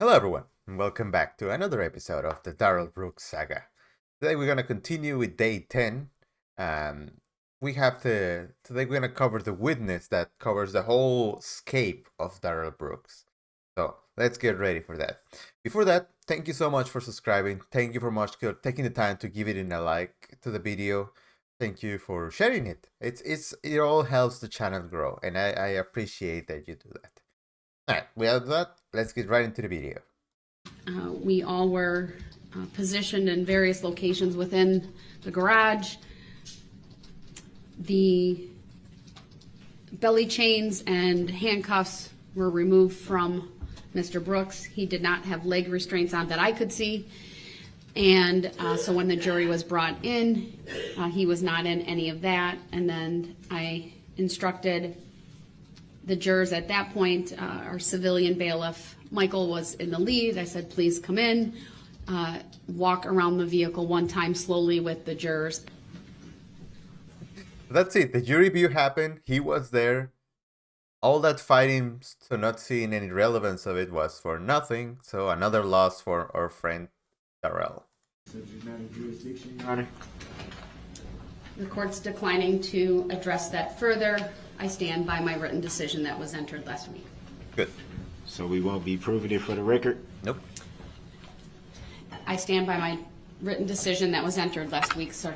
Hello everyone, and welcome back to another episode of the Darrell Brooks saga. Today we're gonna continue with day 10. Today we're gonna cover the witness that covers the whole scape of Darrell Brooks. So let's get ready for that. Before that, thank you so much for subscribing. Thank you for taking the time to give it a like to the video. Thank you for sharing it. It all helps the channel grow, and I appreciate that you do that. Alright, without that, let's get right into the video. We all were positioned in various locations within the garage. The belly chains and handcuffs were removed from Mr. Brooks. He did not have leg restraints on that I could see. And so when the jury was brought in, he was not in any of that. And then I instructed the jurors at that point, our civilian bailiff, Michael, was in the lead. I said, please come in, walk around the vehicle one time slowly with the jurors. That's it. The jury view happened. He was there. All that fighting to not seeing any relevance of it was for nothing. So another loss for our friend Darrell. The court's declining to address that further. I stand by my written decision that was entered last week. Good. So we won't be proving it for the record? Nope. I stand by my written decision that was entered last week, sir.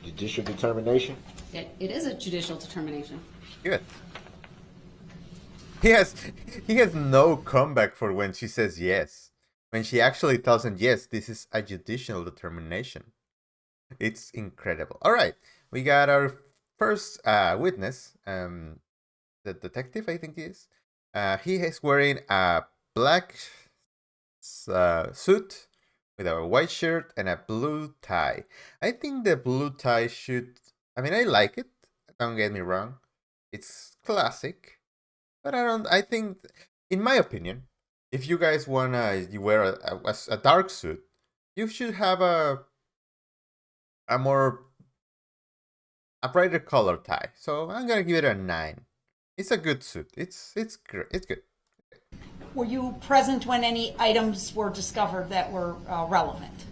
Judicial determination? It is a judicial determination. Good. He has no comeback for when she says yes. When she actually tells him yes, this is a judicial determination. It's incredible. All right, we got our first witness, the detective, I think he is. He is wearing a black suit with a white shirt and a blue tie. I think the blue tie I like it. Don't get me wrong. It's classic. But I think, in my opinion, if you guys you wear a dark suit, you should have a brighter color tie. So I'm gonna give it a 9. It's a good suit. It's great. It's good. Were you present when any items were discovered that were relevant?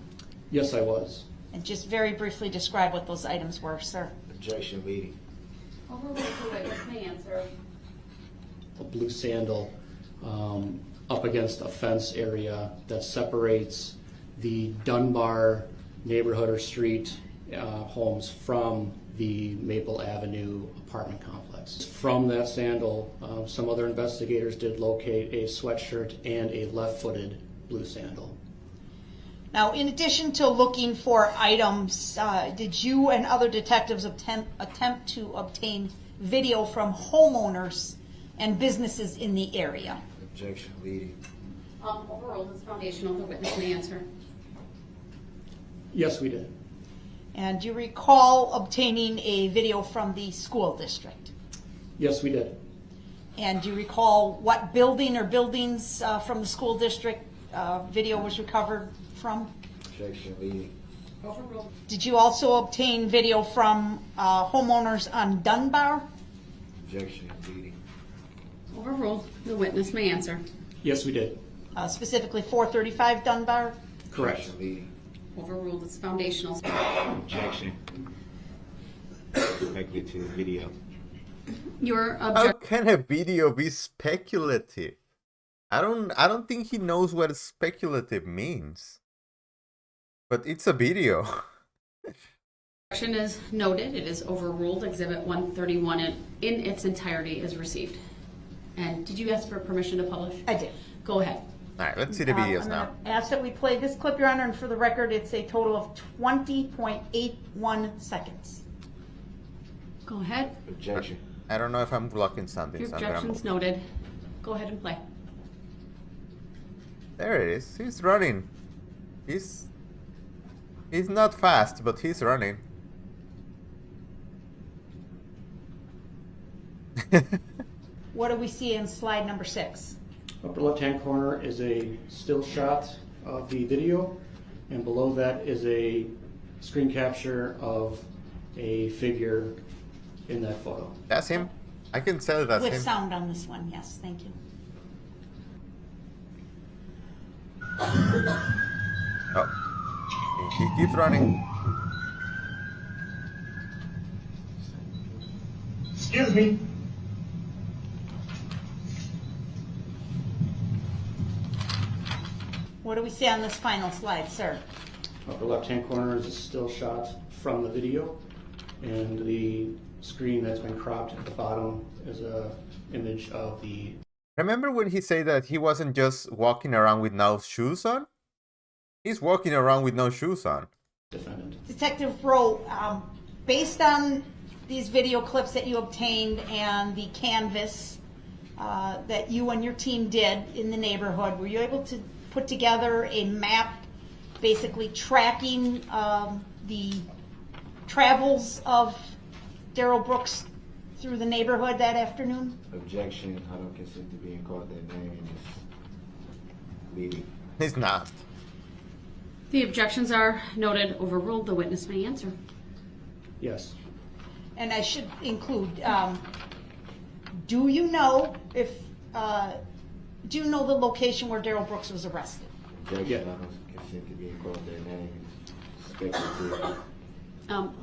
Yes, I was. And just very briefly describe what those items were, sir. Objection leading. Overruled the witness may answer. A blue sandal up against a fence area that separates the Dunbar neighborhood or street homes from the Maple Avenue apartment complex. From that sandal, some other investigators did locate a sweatshirt and a left-footed blue sandal. Now, in addition to looking for items, did you and other detectives attempt to obtain video from homeowners and businesses in the area? Objection leading. Overruled is foundational. The witness may answer. Yes, we did. And do you recall obtaining a video from the school district? Yes, we did. And do you recall what building or buildings from the school district video was recovered from? Objection leading. Overruled. Did you also obtain video from homeowners on Dunbar? Objection leading. Overruled. The witness may answer. Yes, we did. Specifically 435 Dunbar? Correct. Objection leading. Overruled. It's foundational. Objection. Directly to the video. Your How objection. can a video be speculative? I don't think he knows what speculative means. But it's a video. Objection is noted. It is overruled. Exhibit 131 in its entirety is received. And did you ask for permission to publish? I did. Go ahead. All right, let's see the videos I'm now. gonna ask that we play this clip, Your Honor, and for the record, it's a total of 20.81 seconds. Go ahead. Objection. I don't know if I'm blocking something. Your So I'm gonna objection's move. noted. Go ahead and play. There it is. He's running. He's not fast, but he's running. What do we see in slide number 6? Upper left-hand corner is a still shot of the video, and below that is a screen capture of a figure in that photo. That's him. I can tell that's With him. sound on this one, yes, thank you. Oh, he keeps running. Excuse me. What do we see on this final slide, sir? Upper left-hand corner is a still shot from the video, and the screen that's been cropped at the bottom is a image of the Remember when he said that he wasn't just walking around with no shoes on? He's walking around with no shoes on. defendant. Detective Rowe, based on these video clips that you obtained and the canvas that you and your team did in the neighborhood, were you able to put together a map basically tracking the travels of Darrell Brooks through the neighborhood that afternoon? Objection, I don't consent to being called that name. It's leading. He's not. The objections are noted, overruled. The witness may answer. Yes. And I should include, do you know if, do you know the location where Darrell Brooks was arrested? Objection, Yeah. I don't consent to being called that name. It's speculative.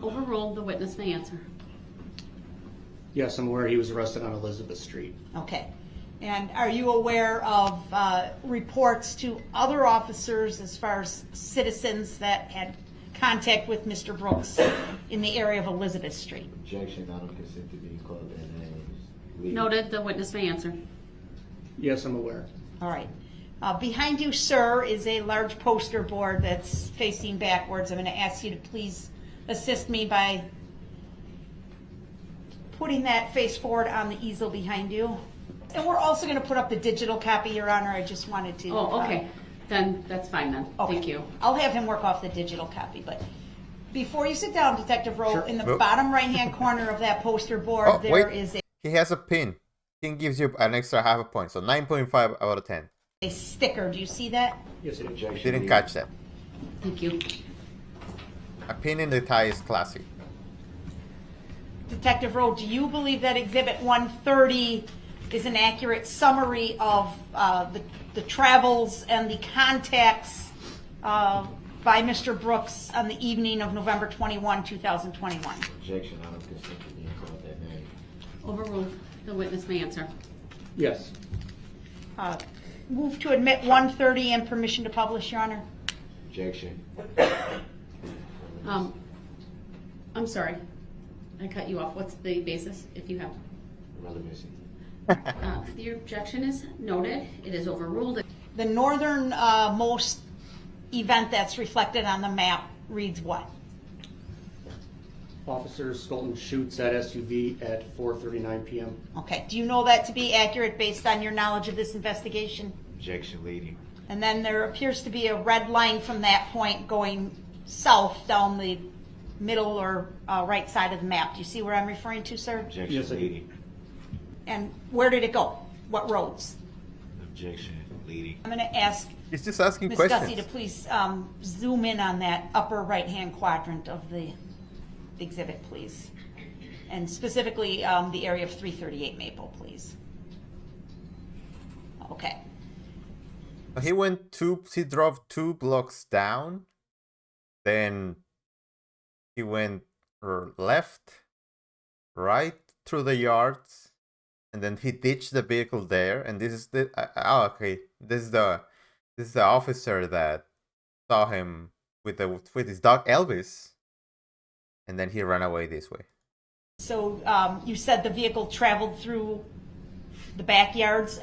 Overruled. The witness may answer. Yes, I'm aware he was arrested on Elizabeth Street. Okay. And are you aware of reports to other officers as far as citizens that had contact with Mr. Brooks in the area of Elizabeth Street? Objection, I don't consent to being called that name. It's leading. Noted. The witness may answer. Yes, I'm aware. All right. Behind you, sir, is a large poster board that's facing backwards. I'm going to ask you to please assist me by putting that face forward on the easel behind you. And we're also going to put up the digital copy, Your Honor. I just wanted to. Oh, okay. Then that's fine then. Okay. Thank you. I'll have him work off the digital copy, but before you sit down, Detective Rowe, Sure. in the Oh. bottom right-hand corner of that poster board, Oh, there wait. is He has a pin. Pin gives you an extra half a point, so 9.5 out of 10. a sticker. Do you see that? Yes, it is. Objection. Didn't leading. catch that. Thank you. A pin in the tie is classic. Detective Rowe, do you believe that Exhibit 130 is an accurate summary of the travels and the contacts by Mr. Brooks on the evening of November 21, 2021? Objection, I don't consent to being called that name. Overruled. The witness may answer. Yes. Move to admit 130 and permission to publish, Your Honor. Objection. I'm sorry. I cut you off. What's the basis, if you have? Relevancy. The objection is noted. It is overruled. The northernmost event that's reflected on the map reads what? Officer Skolton shoots at SUV at 4:39 p.m. Okay, do you know that to be accurate based on your knowledge of this investigation? Objection, leading. And then there appears to be a red line from that point going south down the middle or right side of the map. Do you see where I'm referring to, sir? Objection, Yes, I do. leading. And where did it go? What roads? Objection, leading. I'm going to ask He's just asking Ms. questions. Gussie to please zoom in on that upper right-hand quadrant of the exhibit, please. And specifically the area of 338 Maple, please. Okay. He drove 2 blocks down, then he went left, right through the yards, and then he ditched the vehicle there. And this is the okay. This is the officer that saw him with his dog Elvis, and then he ran away this way. So you said the vehicle traveled through the backyards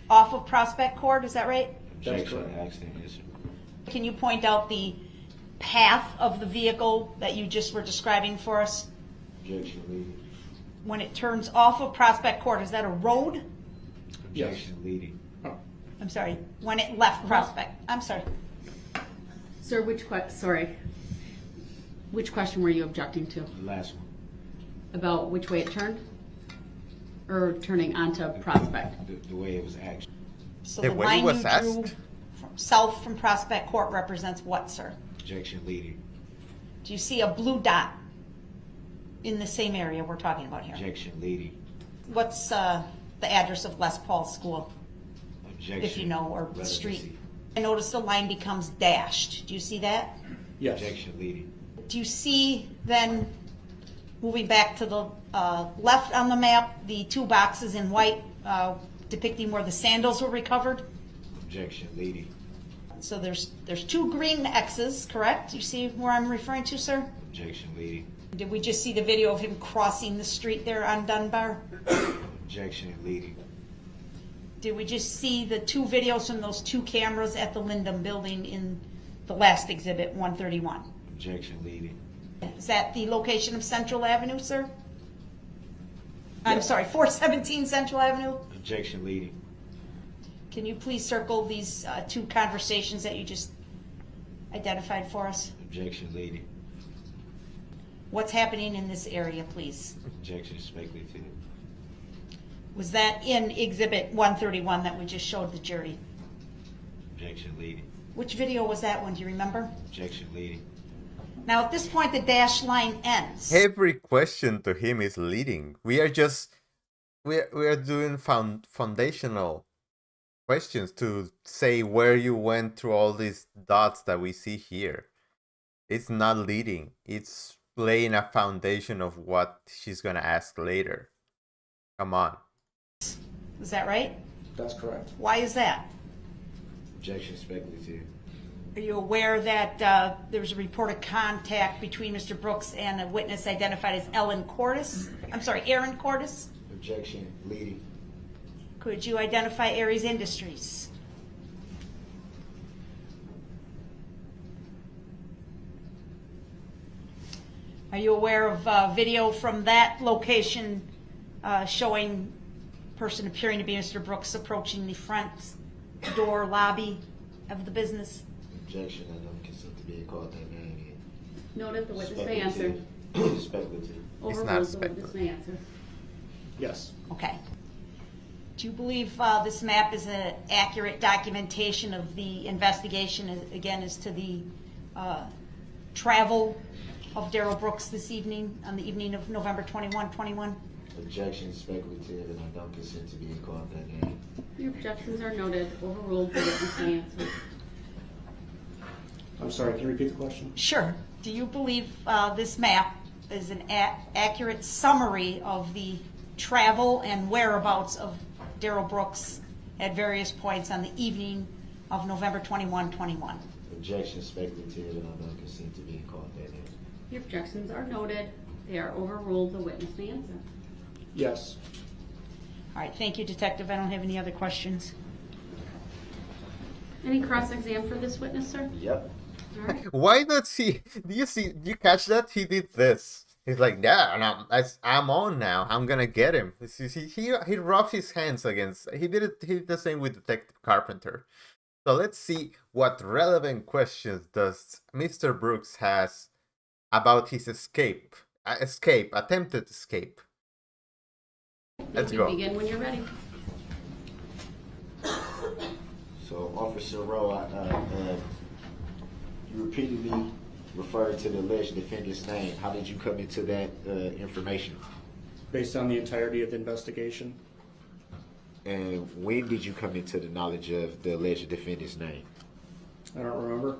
off of Prospect Court, is that right? Objection, correct. accident, yes, sir. Can you point out the path of the vehicle that you just were describing for us? Objection, leading. When it turns off of Prospect Court, is that a road? Objection, leading. Oh, I'm sorry, when it left Prospect. I'm sorry. Sir, which question were you objecting to? The last one. About which way it turned? Or turning onto Prospect? The way it was actually. So The the way it line was you drew asked? south from Prospect Court represents what, sir? Objection, leading. Do you see a blue dot in the same area we're talking about here? Objection, leading. What's the address of Les Paul School? Objection. If you know, or the relevancy. street. I notice the line becomes dashed. Do you see that? Yes. Objection leading. Do you see then, moving back to the left on the map, the two boxes in white depicting where the sandals were recovered? Objection leading. So there's two green X's, correct? You see where I'm referring to, sir? Objection leading. Did we just see the video of him crossing the street there on Dunbar? Objection leading. Did we just see the two videos from those two cameras at the Lyndham building in the last exhibit, 131? Objection leading. Is that the location of Central Avenue, sir? I'm sorry, 417 Central Avenue? Objection leading. Can you please circle these two conversations that you just identified for us? Objection leading. What's happening in this area, please? Objection speculative. Was that in exhibit 131 that we just showed the jury? Objection leading. Which video was that one, do you remember? Objection leading. Now, at this point, the dashed line ends. Every question to him is leading. We are doing foundational questions to say where you went through all these dots that we see here. It's not leading. It's laying a foundation of what she's gonna ask later. Come on. Is that right? That's correct. Why is that? Objection speculative. Are you aware that there was a reported contact between Mr. Brooks and a witness identified as Aaron Cordes? Objection leading. Could you identify Aries Industries? Are you aware of video from that location showing person appearing to be Mr. Brooks approaching the front door lobby of the business? Objection. I don't consent to being called that name. Noted, the witness may answer. Speculative. Overruled, the witness may answer. Yes. Okay. Do you believe this map is an accurate documentation of the investigation, again, as to the travel of Darrell Brooks this evening, on the evening of November 21? Objection speculative, and I don't consent to being called that name. Your objections are noted. Overruled, the witness may answer. I'm sorry, can you repeat the question? Sure. Do you believe this map is an accurate summary of the travel and whereabouts of Darrell Brooks at various points on the evening of November 21? Objection speculative, and I don't consent to being called that name. Your objections are noted. They are overruled, the witness may answer. Yes. All right, thank you, Detective. I don't have any other questions. Any cross-exam for this witness, sir? Yep. All right. Why not see? Do you catch that? He did this. He's like, yeah, I'm on now. I'm gonna get him. He rubs his hands against. He did the same with Detective Carpenter. So let's see what relevant questions does Mr. Brooks has about his attempted escape. Let's You go. can begin when you're ready. So, Officer Rowe, you repeatedly referred to the alleged defendant's name. How did you come into that information? Based on the entirety of the investigation, And when did you come into the knowledge of the alleged defendant's name? I don't remember.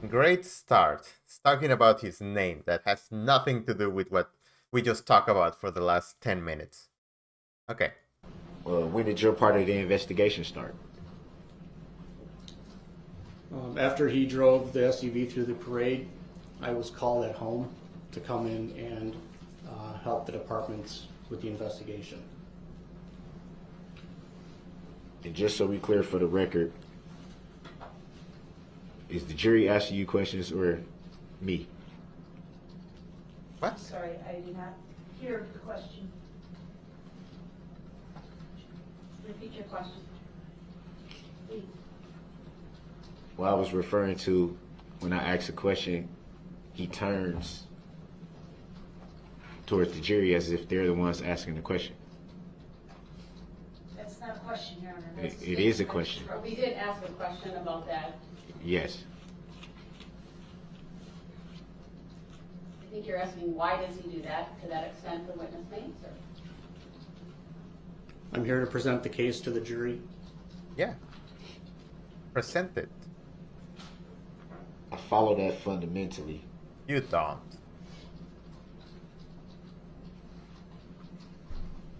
Great start. It's talking about his name that has nothing to do with what we just talked about for the last 10 minutes. Okay. When did your part of the investigation start? After he drove the SUV through the parade, I was called at home to come in and help the departments with the investigation. And just so we clear for the record, is the jury asking you questions or me? What? Sorry, I did not hear the question. Repeat your question, please. Well, I was referring to when I ask a question, he turns towards the jury as if they're the ones asking the question. That's not a question, Your Honor. It is a question. We did ask a question about that. Yes. I think you're asking why does he do that? To that extent, the witness may answer. I'm here to present the case to the jury. Yeah. Present it. I follow that fundamentally. You don't.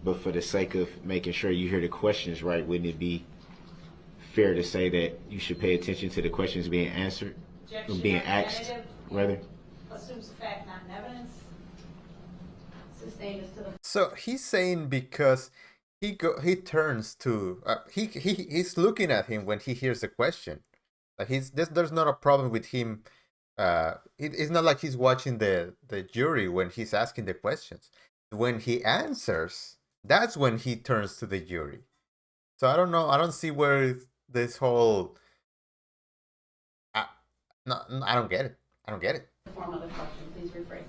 But for the sake of making sure you hear the questions right, wouldn't it be fair to say that you should pay attention to the questions being answered? Objection Being asked, argumentative, rather? assumes the fact, not in evidence. Sustained as to the So he's saying because he turns to he's looking at him when he hears the question. Like there's not a problem with him. It's not like he's watching the jury when he's asking the questions. When he answers, that's when he turns to the jury. So I don't know. I don't see where this whole. No, I don't get it. I don't get it. form of the question. Please rephrase.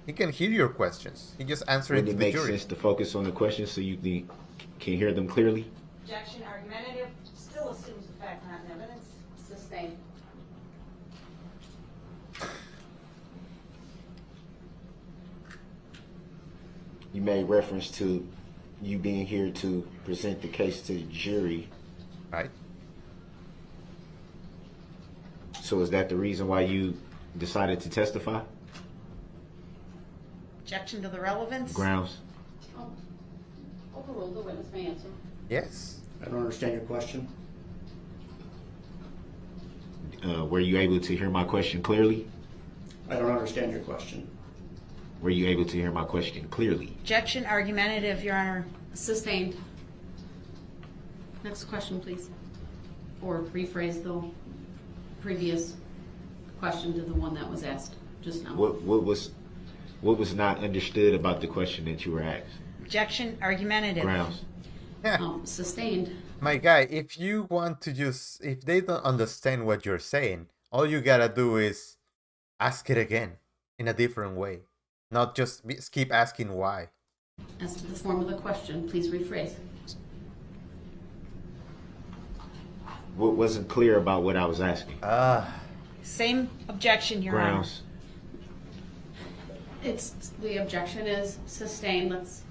He can hear your questions. He just answers it Wouldn't to it the make jury. sense to focus on the questions so you can hear them clearly? Objection argumentative, still assumes the fact, not in evidence. Sustained. You made reference to you being here to present the case to the jury. Right? So is that the reason why you decided to testify? Objection to the relevance. Grounds? Overruled. The witness may answer. Yes. I don't understand your question. Were you able to hear my question clearly? I don't understand your question. Were you able to hear my question clearly? Objection argumentative, Your Honor. Sustained. Next question, please. Or rephrase the previous question to the one that was asked just now. What was not understood about the question that you were asked? Objection argumentative. Grounds? Yeah. Sustained. My guy, if you want to if they don't understand what you're saying, all you gotta do is ask it again in a different way. Not just keep asking why. As to the form of the question, please rephrase. What wasn't clear about what I was asking? Same objection, Your Grounds? The objection is sustained. Let's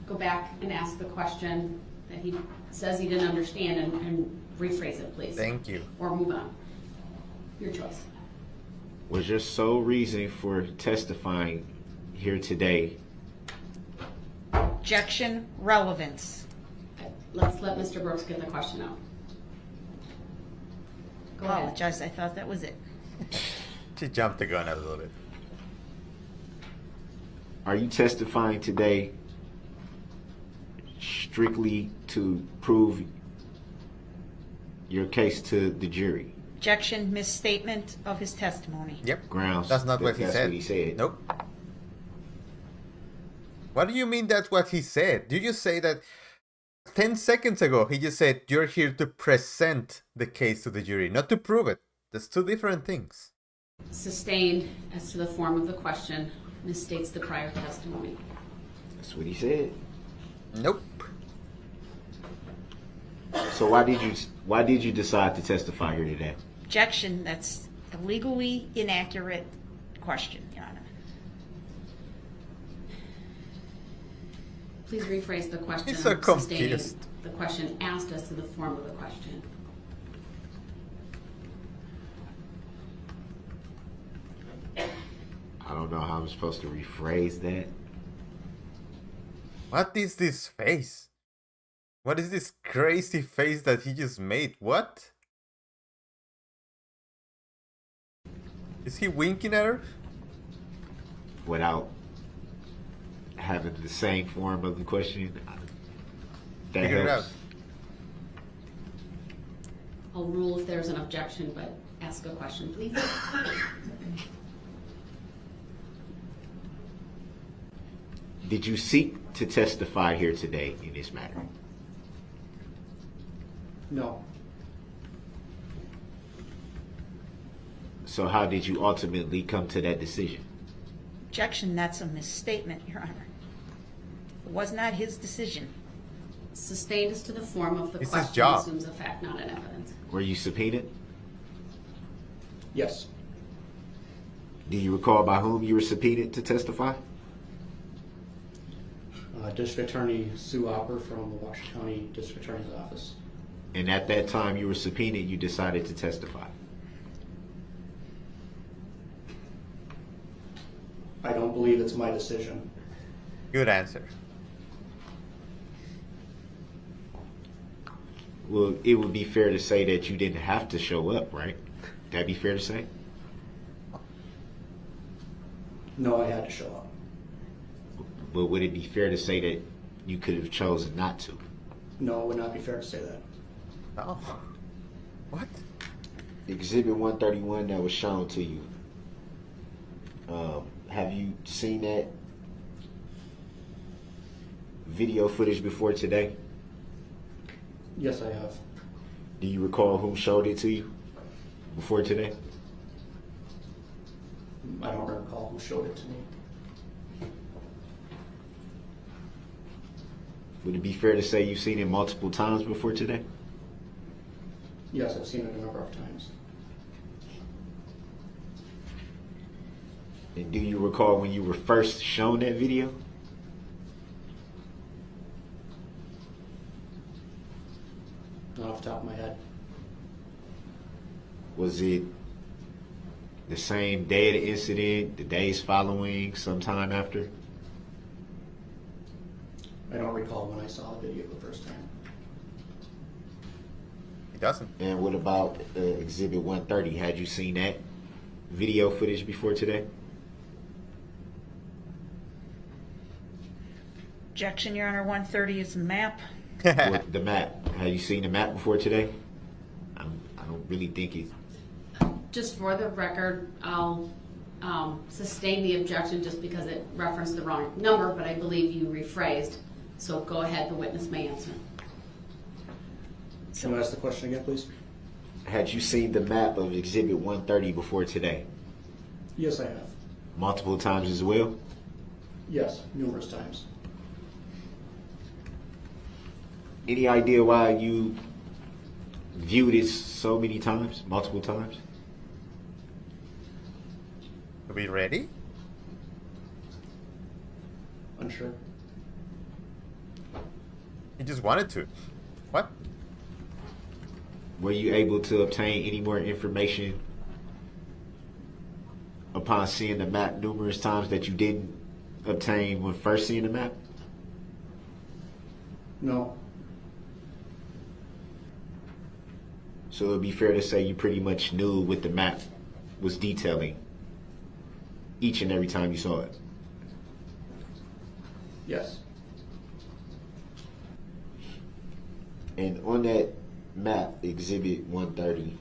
go back and ask the question that he says he didn't understand and rephrase it, please. Thank you. Or move on. Your choice. Was your sole reason for testifying here today? Honor. Objection relevance. Let's let Mr. Brooks get the question out. Go ahead. Apologize, I thought that was it. She jumped the gun a little bit. Are you testifying today strictly to prove your case to the jury? Objection misstatement of his testimony. Yep. Grounds? That's not what he That's said. what he said. Nope. What do you mean that's what he said? Did you say that 10 seconds ago he just said you're here to present the case to the jury, not to prove it? That's two different things. Sustained as to the form of the question misstates the prior testimony. That's what he said. Nope. So why did you decide to testify here today? Objection, that's a legally inaccurate question, Your Honor. Please rephrase the question. He's so sustaining confused. the question asked as to the form of the question. I don't know how I'm supposed to rephrase that. What is this face? What is this crazy face that he just made? What? Is he winking at her? Without having the same form of the question. That Figure it out. helps. I'll rule if there's an objection, but ask a question, please. Did you seek to testify here today in this matter? No. So how did you ultimately come to that decision? Objection, that's a misstatement, Your Honor. It was not his decision. Sustained as to the form of the It's his question job. assumes a fact, not an evidence. Were you subpoenaed? Yes. Do you recall by whom you were subpoenaed to testify? District Attorney Sue Opper from the Washington County District Attorney's Office. And at that time you were subpoenaed, you decided to testify. I don't believe it's my decision. Good answer. Well, it would be fair to say that you didn't have to show up, right? That'd be fair to say? No, I had to show up. But would it be fair to say that you could have chosen not to? No, it would not be fair to say that. No. What? Exhibit 131 that was shown to you. Have you seen that video footage before today? Yes, I have. Do you recall who showed it to you before today? I don't recall who showed it to me. Would it be fair to say you've seen it multiple times before today? Yes, I've seen it a number of times. And do you recall when you were first shown that video? Not off the top of my head. Was it the same day of the incident, the days following, sometime after? I don't recall when I saw the video the first time. He doesn't. And what about Exhibit 130? Had you seen that video footage before today? Objection, Your Honor, 130 is the map. Or the map. Have you seen the map before today? I don't really think it. Just for the record, I'll sustain the objection just because it referenced the wrong number, but I believe you rephrased. So go ahead, the witness may answer. Can I ask the question again, please? Had you seen the map of Exhibit 130 before today? Yes, I have. Multiple times as well? Yes, numerous times. Any idea why you viewed it so many times, multiple times? Are we ready? Unsure. He just wanted to. What? Were you able to obtain any more information upon seeing the map numerous times that you didn't obtain when first seeing the map? No. So it would be fair to say you pretty much knew what the map was detailing each and every time you saw it. Yes. And on that map, Exhibit 130,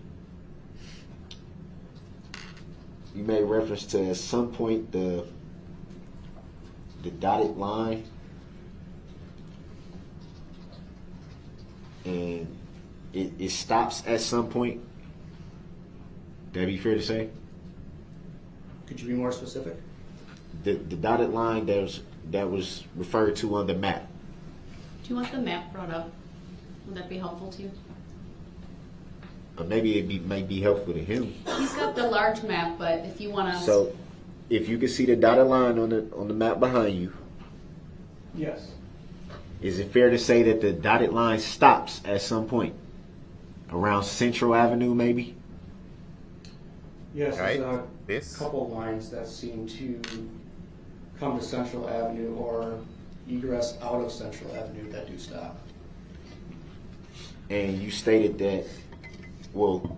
you made reference to at some point the dotted line, and it stops at some point. That'd be fair to say? Could you be more specific? The dotted line that was referred to on the map. Do you want the map brought up? Would that be helpful to you? Or maybe it might be helpful to him. He's got the large map, but if you want to... So, if you can see the dotted line on the map behind you, Yes. is it fair to say that the dotted line stops at some point? Around Central Avenue, maybe? Yes, Right. there's This. a couple of lines that seem to come to Central Avenue or egress out of Central Avenue that do stop. And you stated that, well,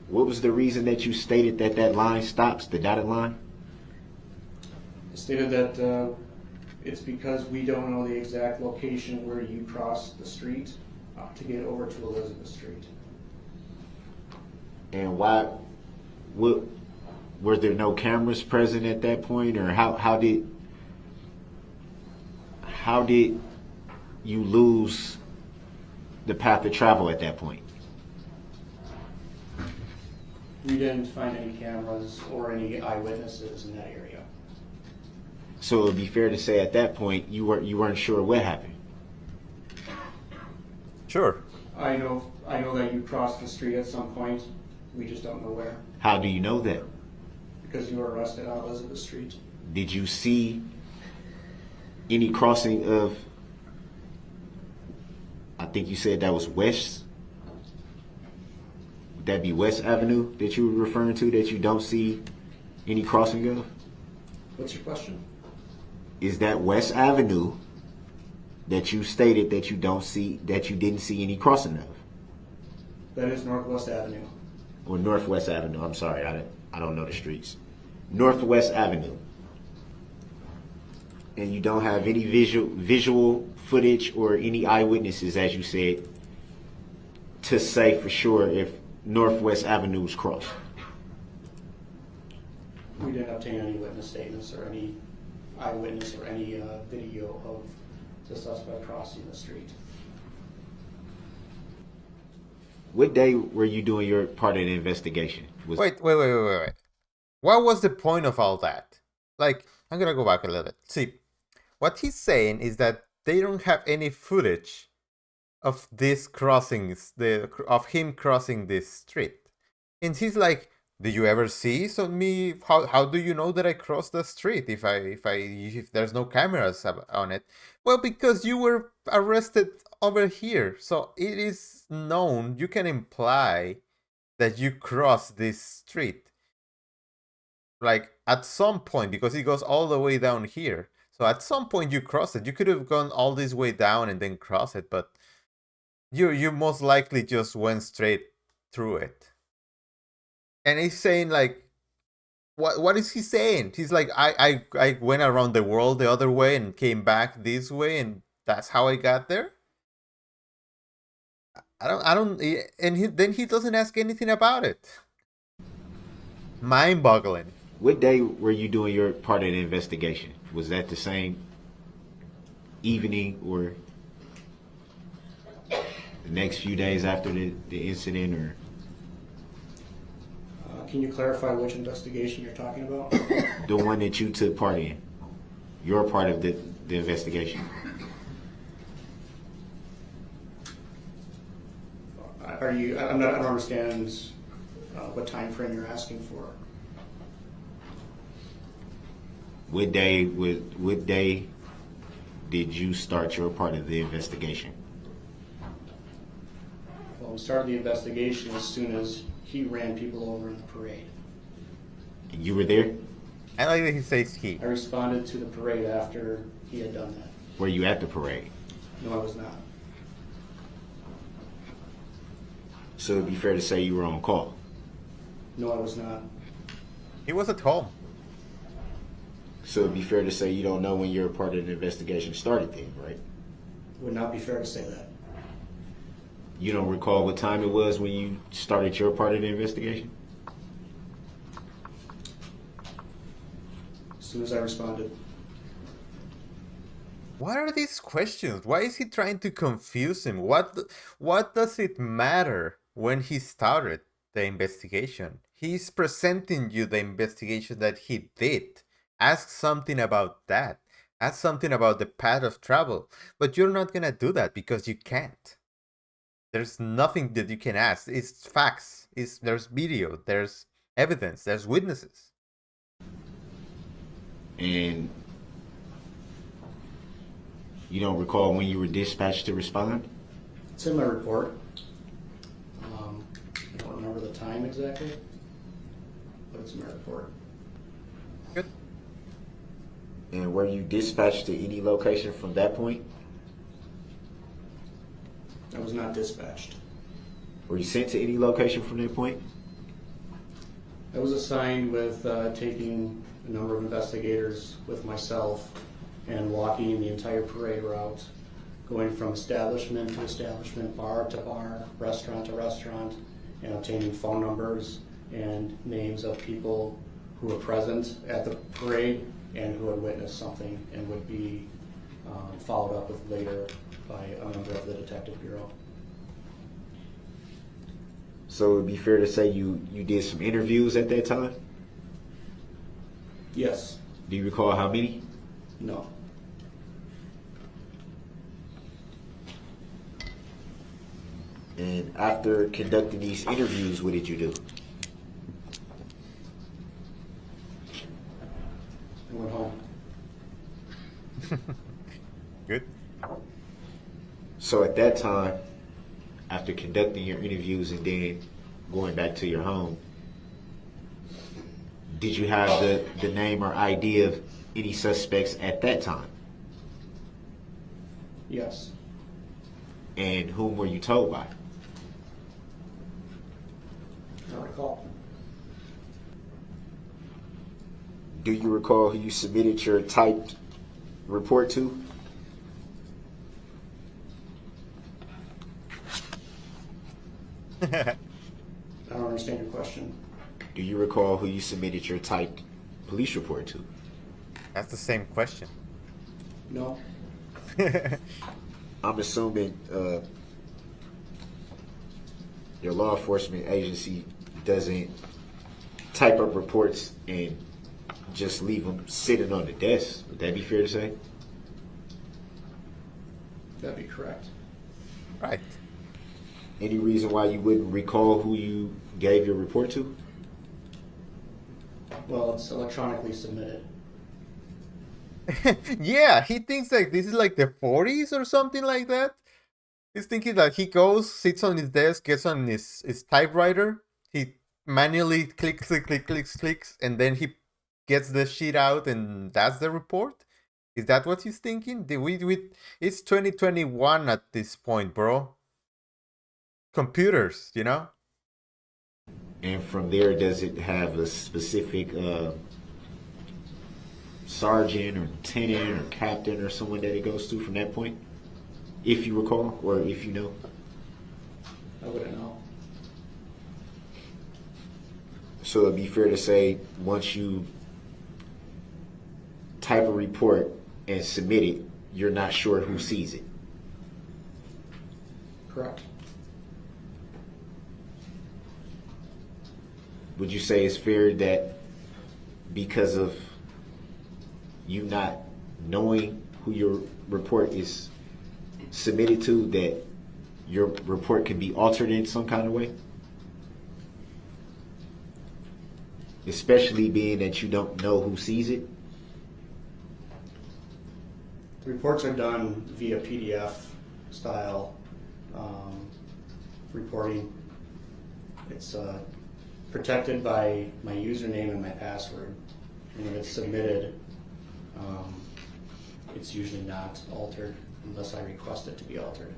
what was the reason that you stated that that line stops, the dotted line? It stated that it's because we don't know the exact location where you cross the street to get over to Elizabeth Street. And why, were there no cameras present at that point, or how did you lose the path of travel at that point? We didn't find any cameras or any eyewitnesses in that area. So it would be fair to say at that point you weren't sure what happened. Sure. I know that you crossed the street at some point. We just don't know where. How do you know that? Because you were arrested on Elizabeth Street. Did you see any crossing of, I think you said that was West? Would that be West Avenue that you were referring to that you don't see any crossing of? What's your question? Is that West Avenue that you stated that you don't see, that you didn't see any crossing of? That is Northwest Avenue. Or Northwest Avenue, I'm sorry, I don't know the streets. Northwest Avenue. And you don't have any visual footage or any eyewitnesses, as you said, to say for sure if Northwest Avenue was crossed. We didn't obtain any witness statements or any eyewitness or any video of the suspect crossing the street. What day were you doing your part of the investigation? Wait. What was the point of all that? Like, I'm gonna go back a little bit. See, what he's saying is that they don't have any footage of these crossings, of him crossing this street. And he's like, "Did you ever see me? How do you know that I crossed the street if there's no cameras on it?" Well, because you were arrested over here, so it is known. You can imply that you crossed this street, like at some point, because it goes all the way down here. So at some point you crossed it. You could have gone all this way down and then cross it, but you most likely just went straight through it. And he's saying like, what is he saying? He's like, I went around the world the other way and came back this way, and that's how I got there. I don't, and then he doesn't ask anything about it. Mind-boggling. What day were you doing your part of the investigation? Was that the same evening or the next few days after the incident, or? Can you clarify which investigation you're talking about? The one that you took part in. Your part of the investigation. I don't understand what time frame you're asking for. What day did you start your part of the investigation? Well, we started the investigation as soon as he ran people over in the parade. You were there? I like that he says he. I responded to the parade after he had done that. Were you at the parade? No, I was not. So it'd be fair to say you were on call? No, I was not. He was at home. So it'd be fair to say you don't know when your part of the investigation started then, right? It would not be fair to say that. You don't recall what time it was when you started your part of the investigation? As soon as I responded. What are these questions? Why is he trying to confuse him? What does it matter when he started the investigation? He's presenting you the investigation that he did. Ask something about that. Ask something about the path of travel. But you're not gonna do that because you can't. There's nothing that you can ask. It's facts. There's video. There's evidence. There's witnesses. And you don't recall when you were dispatched to respond? It's in my report. I don't remember the time exactly, but it's in my report. Good. And were you dispatched to any location from that point? I was not dispatched. Were you sent to any location from that point? I was assigned with taking a number of investigators with myself and walking the entire parade route, going from establishment to establishment, bar to bar, restaurant to restaurant, and obtaining phone numbers and names of people who were present at the parade and who had witnessed something and would be followed up with later by a member of the Detective Bureau. So it would be fair to say you did some interviews at that time? Yes. Do you recall how many? No. And after conducting these interviews, what did you do? I went home. So at that time, after conducting your interviews and then going back to your home, did you have the name or ID of any suspects at that time? Yes. And whom were you told by? I don't recall. Do you recall who you submitted your typed report to? I don't understand your question. Do you recall who you submitted your typed police report to? That's the same question. No. I'm assuming your law enforcement agency doesn't type up reports and just leave them sitting on the desk. Would that be fair to say? That'd be correct. Right. Any reason why you wouldn't recall who you gave your report to? Well, it's electronically submitted. Yeah, he thinks like this is like the 40s or something like that. He's thinking that he goes, sits on his desk, gets on his typewriter, he manually clicks, and then he gets the sheet out, and that's the report. Is that what he's thinking? It's 2021 at this point, bro. Computers, you know? And from there, does it have a specific sergeant or lieutenant or captain or someone that it goes to from that point? If you recall, or if you know? I wouldn't know. So it'd be fair to say once you type a report and submit it, you're not sure who sees it. Correct. Would you say it's fair that because of you not knowing who your report is submitted to, that your report can be altered in some kind of way? Especially being that you don't know who sees it? The reports are done via PDF style reporting. It's protected by my username and my password. And when it's submitted, it's usually not altered unless I request it to be altered.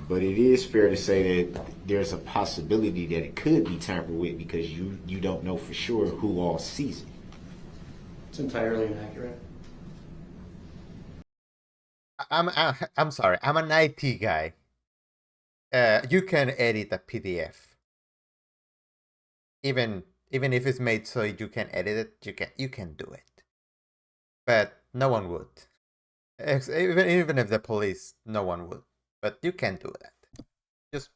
But it is fair to say that there's a possibility that it could be tampered with because you don't know for sure who all sees it. It's entirely inaccurate. I'm sorry. I'm an IT guy. You can edit a PDF. Even if it's made so you can edit it, you can do it. But no one would. Even if the police, no one would. But you can do that. Just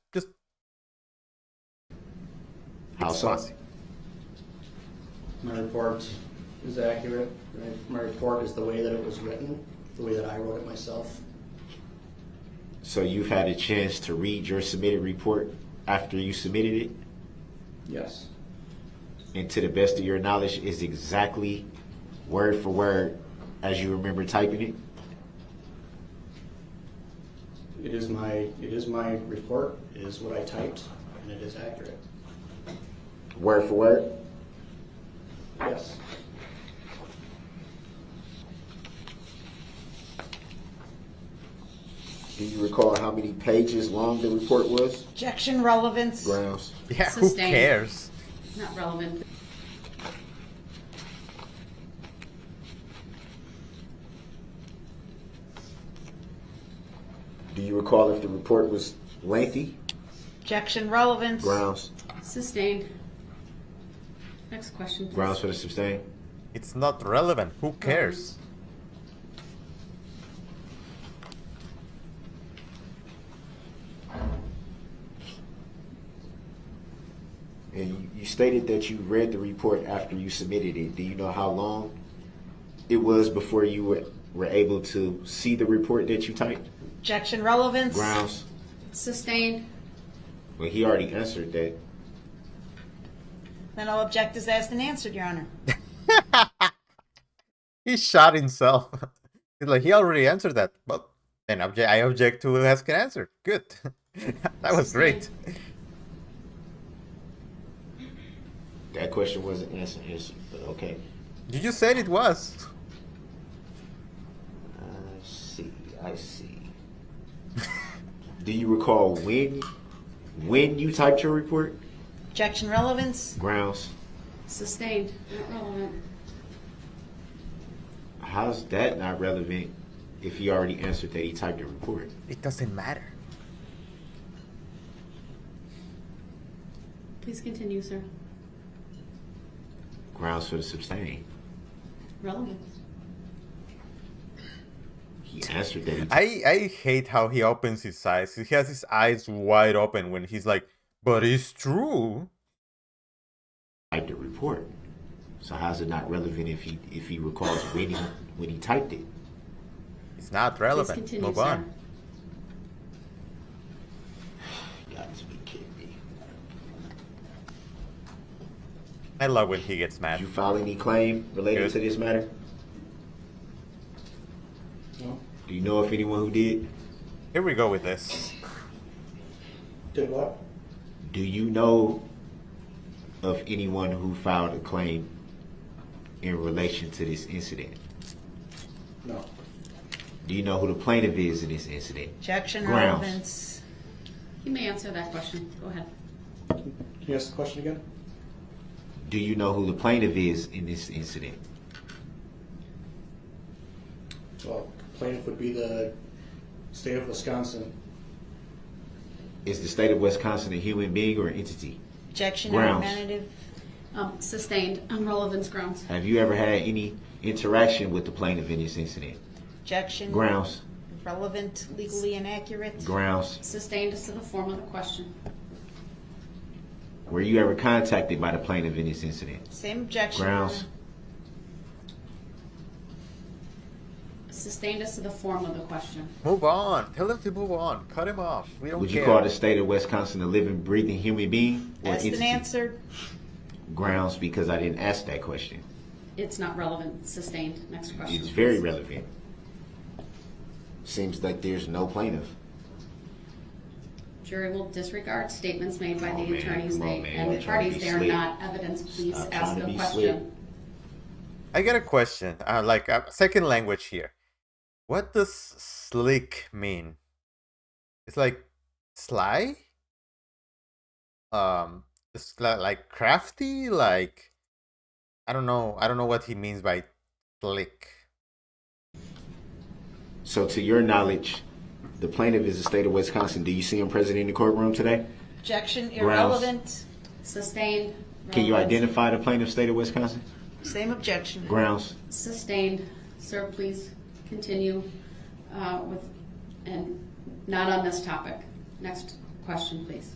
How so? My report is accurate. My report is the way that it was written, the way that I wrote it myself. So you've had a chance to read your submitted report after you submitted it? Yes. And to the best of your knowledge, is exactly word for word as you remember typing it? It is my report. It is what I typed, and it is accurate. Word for word? Yes. Do you recall how many pages long the report was? Objection, relevance. Grounds. yeah, who Sustained. cares? Not relevant. Do you recall if the report was lengthy? Objection, relevance. Grounds. Sustained. Next question, please. Grounds for the sustain? It's not relevant. Who cares? And you stated that you read the report after you submitted it. Do you know how long it was before you were able to see the report that you typed? Objection, relevance. Grounds. Sustained. Well, he already answered that. Then I'll object as asked and answered, Your Honor. He shot himself. He's like, he already answered that. But then I object to ask an answer. Good. That was great. That question wasn't answered, but okay. You just said it was. I see. Do you recall when you typed your report? Objection, relevance. Grounds. Sustained, not relevant. How's that not relevant if he already answered that he typed the report? It doesn't matter. Please continue, sir. Grounds for the sustain. Relevance. He answered that he I hate how he opens his eyes. He has his eyes wide open when he's like, but it's true. typed the report. So how's it not relevant if he recalls when he typed it? It's not Please relevant. continue, Move sir. on. You gotta be kidding me. I love when he gets Did mad. you file any claim related Good. to this matter? No? Do you know of anyone who did? Here we go with this. Did what? Do you know of anyone who filed a claim in relation to this incident? No. Do you know who the plaintiff is in this incident? Objection, Grounds. relevance. You may answer that question. Go ahead. Can you ask the question again? Do you know who the plaintiff is in this incident? Well, plaintiff would be the state of Wisconsin. Is the state of Wisconsin a human being or an entity? Objection, Grounds. argumentative. Sustained on relevance grounds. Have you ever had any interaction with the plaintiff in this incident? Objection. Grounds. Relevant, legally inaccurate. Grounds. Sustained as to the form of the question. Were you ever contacted by the plaintiff in this incident? Same objection. Grounds. Sustained as to the form of the question. Move on. Tell him to move on. Cut him off. We don't Would care. you call the state of Wisconsin a living, breathing human being or Asked and entity? answered. Grounds, because I didn't ask that question. It's not relevant. Sustained. Next question. It's very relevant. Seems like there's no plaintiff. Jury will disregard statements made by Come the on, man. attorneys Come on, they, man. and Don't the try to parties. be They are slick. not evidence. Please Stop ask trying to the be question. I got a question. Like a second language here. What does slick mean? It's like sly? It's like crafty? Like, I don't know. I don't know what he means by slick. So to your knowledge, the plaintiff is the state of Wisconsin. Do you see him present in the courtroom today? Objection, irrelevant. Sustained. Can you relevance. identify the plaintiff state of Wisconsin? Same objection. Grounds. Sustained. Sir, please continue with, and not on this topic. Next question, please.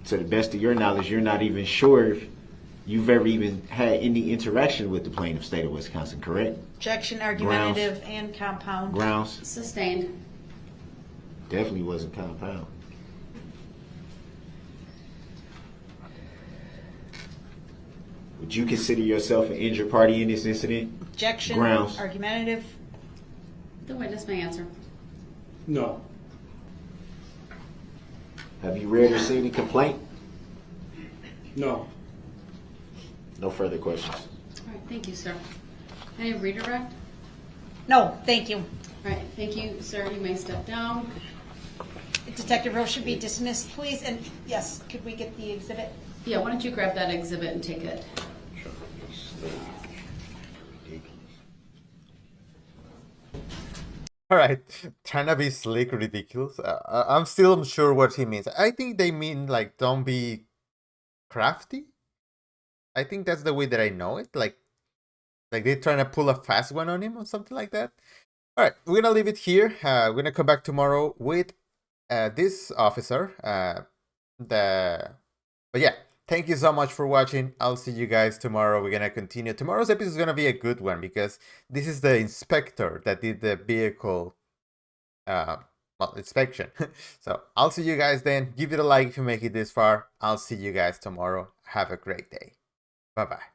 To the best of your knowledge, you're not even sure if you've ever even had any interaction with the plaintiff state of Wisconsin, correct? Objection, argumentative, and compound. Grounds. Sustained. Definitely wasn't compound. Would you consider yourself an injured party in this incident? Objection, Grounds. argumentative. The witness may answer. No. Have you read or seen a complaint? No. No further questions. All right, thank you, sir. Any redirect? No, thank you. All right, thank you, sir. You may step down. Detective Rowe should be dismissed, please. And yes, could we get the exhibit? Yeah, why don't you grab that exhibit and take it? All right, trying to be slick, ridiculous. I'm still unsure what he means. I think they mean like don't be crafty. I think that's the way that I know it. Like they're trying to pull a fast one on him or something like that. All right, we're gonna leave it here. We're gonna come back tomorrow with this officer. But yeah, thank you so much for watching. I'll see you guys tomorrow. We're gonna continue. Tomorrow's episode is gonna be a good one because this is the inspector that did the vehicle inspection. So I'll see you guys then. Give it a like if you make it this far. I'll see you guys tomorrow. Have a great day. Bye bye.